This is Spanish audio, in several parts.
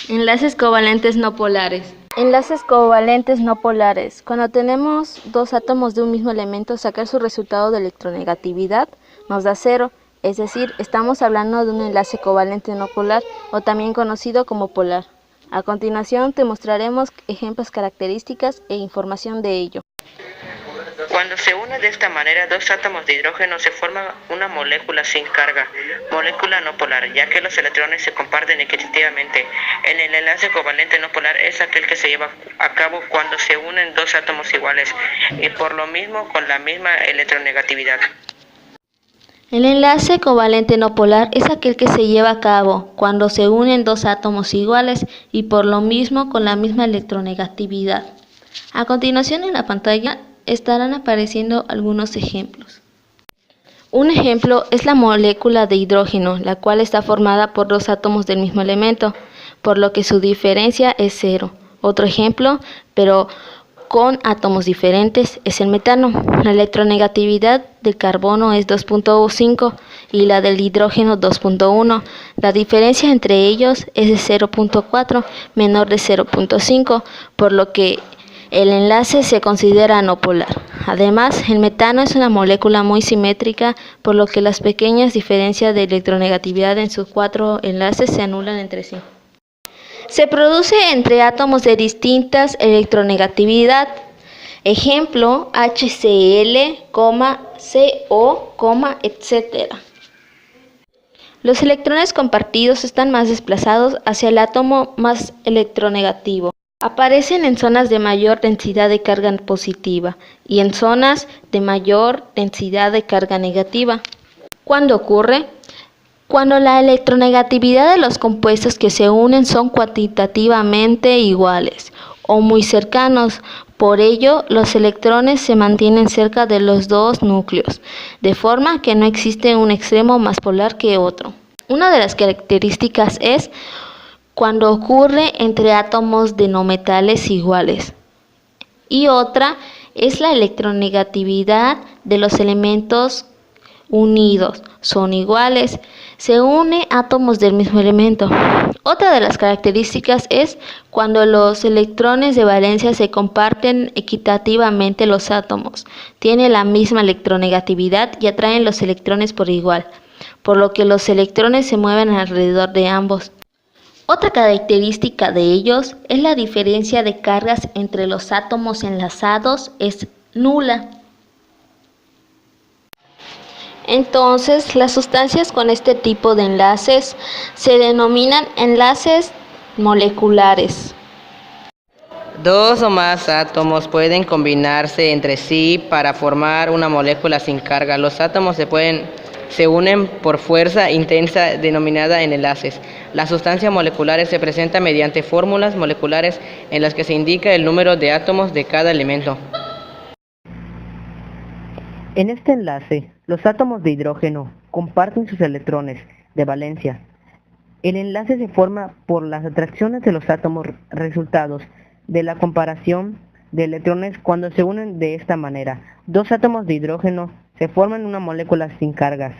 Enlaces covalentes no polares. Enlaces covalentes no polares. Cuando tenemos dos átomos de un mismo elemento, sacar su resultado de electronegatividad nos da 0, es decir, estamos hablando de un enlace covalente no polar o también conocido como polar. A continuación te mostraremos ejemplos, características e información de ello. Cuando se unen de esta manera dos átomos de hidrógeno se forma una molécula sin carga, molécula no polar, ya que los electrones se comparten equitativamente. El enlace covalente no polar es aquel que se lleva a cabo cuando se unen dos átomos iguales y por lo mismo con la misma electronegatividad. El enlace covalente no polar es aquel que se lleva a cabo cuando se unen dos átomos iguales y por lo mismo con la misma electronegatividad. A continuación en la pantalla estarán apareciendo algunos ejemplos. Un ejemplo es la molécula de hidrógeno, la cual está formada por dos átomos del mismo elemento, por lo que su diferencia es 0. Otro ejemplo, pero con átomos diferentes, es el metano. La electronegatividad del carbono es 2.5 y la del hidrógeno 2.1. La diferencia entre ellos es de 0.4 menor de 0.5, por lo que el enlace se considera no polar. Además, el metano es una molécula muy simétrica, por lo que las pequeñas diferencias de electronegatividad en sus 4 enlaces se anulan entre sí. Se produce entre átomos de distintas electronegatividad. Ejemplo, HCl, CO, etc. Los electrones compartidos están más desplazados hacia el átomo más electronegativo. Aparecen en zonas de mayor densidad de carga positiva y en zonas de mayor densidad de carga negativa. ¿Cuándo ocurre? Cuando la electronegatividad de los compuestos que se unen son cuantitativamente iguales o muy cercanos. Por ello, los electrones se mantienen cerca de los dos núcleos, de forma que no existe un extremo más polar que otro. Una de las características es cuando ocurre entre átomos de no metales iguales. Y otra es la electronegatividad de los elementos unidos, son iguales, se une átomos del mismo elemento. Otra de las características es cuando los electrones de valencia se comparten equitativamente los átomos, tienen la misma electronegatividad y atraen los electrones por igual, por lo que los electrones se mueven alrededor de ambos. Otra característica de ellos es la diferencia de cargas entre los átomos enlazados es nula. Entonces, las sustancias con este tipo de enlaces se denominan enlaces moleculares. Dos o más átomos pueden combinarse entre sí para formar una molécula sin carga. Los átomos se unen por fuerza intensa denominada en enlaces. La sustancia molecular se presenta mediante fórmulas moleculares en las que se indica el número de átomos de cada elemento. En este enlace, los átomos de hidrógeno comparten sus electrones de valencia. El enlace se forma por las atracciones de los átomos resultados de la comparación de electrones cuando se unen de esta manera. Dos átomos de hidrógeno se forman una molécula sin cargas,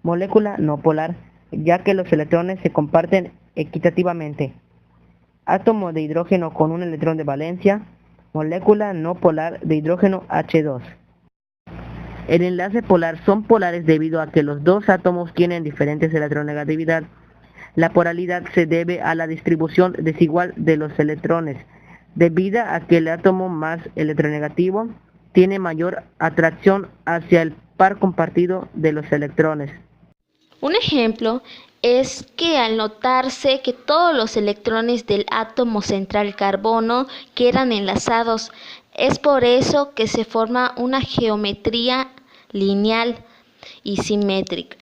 molécula no polar, ya que los electrones se comparten equitativamente. Átomo de hidrógeno con un electrón de valencia, molécula no polar de hidrógeno H2. El enlace polar son polares debido a que los dos átomos tienen diferentes electronegatividad. La polaridad se debe a la distribución desigual de los electrones, debido a que el átomo más electronegativo tiene mayor atracción hacia el par compartido de los electrones. Un ejemplo es que al notarse que todos los electrones del átomo central carbono quedan enlazados, es por eso que se forma una geometría lineal y simétrica.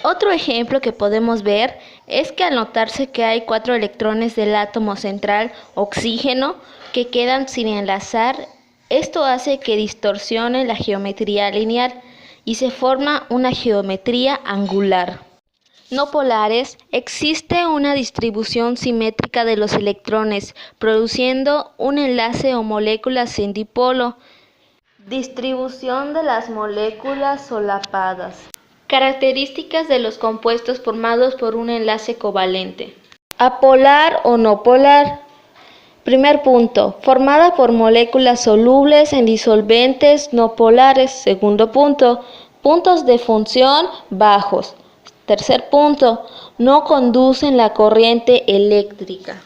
Otro ejemplo que podemos ver es que al notarse que hay 4 electrones del átomo central oxígeno que quedan sin enlazar, esto hace que distorsione la geometría lineal y se forma una geometría angular. No polares, existe una distribución simétrica de los electrones, produciendo un enlace o molécula sin dipolo. Distribución de las moléculas solapadas. Características de los compuestos formados por un enlace covalente. Apolar o no polar. Primer punto, formada por moléculas solubles en disolventes no polares. Segundo punto, puntos de función bajos. Tercer punto, no conducen la corriente eléctrica.